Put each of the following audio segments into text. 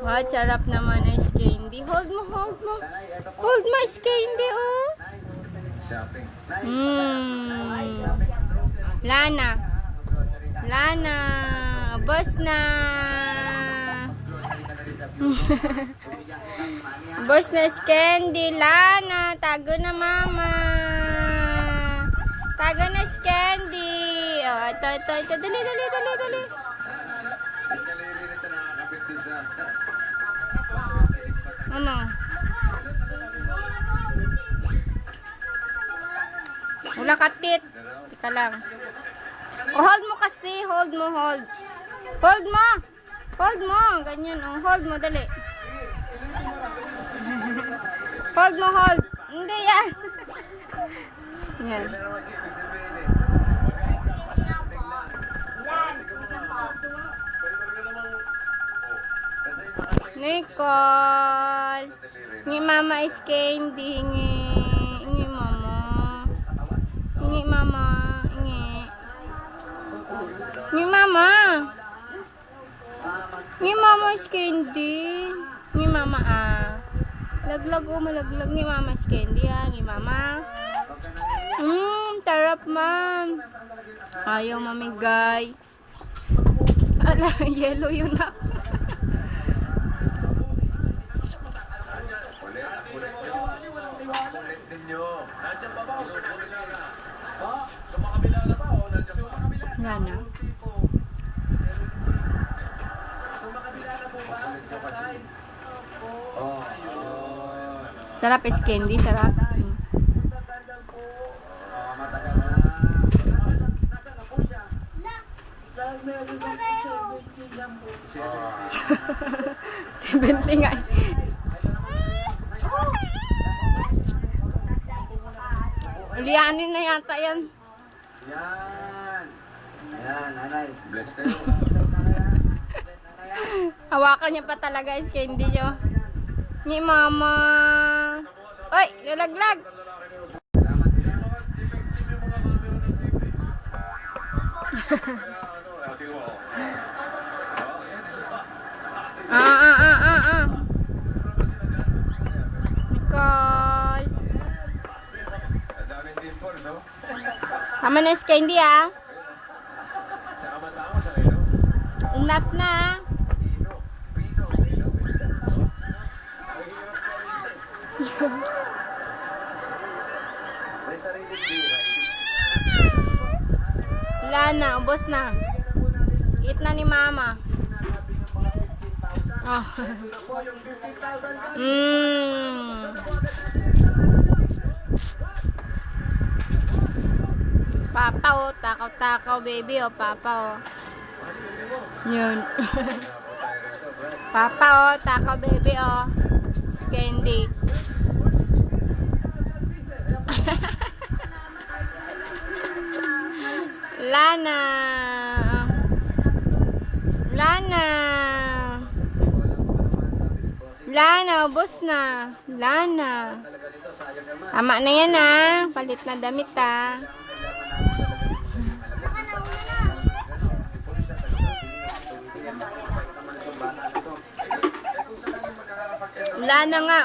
Wow, sarap naman ice candy. Hold mo, hold mo. Hold mo ice candy, oh. Lana. Lana. Ubos na. Ubos na ice candy. Lana. Tago na mama. Tago na ice candy. Oh, ito. Dali. Ano? Wala katit. Teka lang. Oh, hold mo kasi. Hold mo. Hold mo. Ganyan, oh. Hold mo, dali. Hold mo. Hindi yan. Yan. Nicole. Hingi mama is candy. Hingi mama. Hingi mama. Hingi mama. Hingi mama is candy. Hingi mama Laglag o malaglag ni mama is candy Hingi mama. Tarap ma'am. Ayaw mamigay. Ala, yellow yun na. Yan na. Sarap is candy, sarap. Seventy nga. Lianin na yata yan. Yan, nanay. Bless kayo. Hawakan niya pa talaga is candy nyo. Ni mama. Oy, lalaglag. Nicole. Tama na is candy Enough na. Wala na, ubos na. Eat na ni mama. Oh. Papa oh, takaw-takaw baby oh, papa oh. Yun. Papa oh, takaw baby oh. Candy. Lana. Ubos na. Lana. Tama na yan palit na damit Lana nga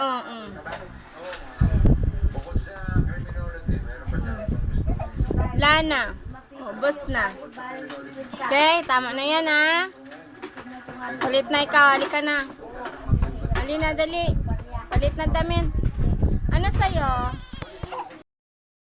Lana. Ubos na. Okay, tama na yan Palit na ikaw, halika na. Halina, dali. Palit na damit. Ano sa'yo?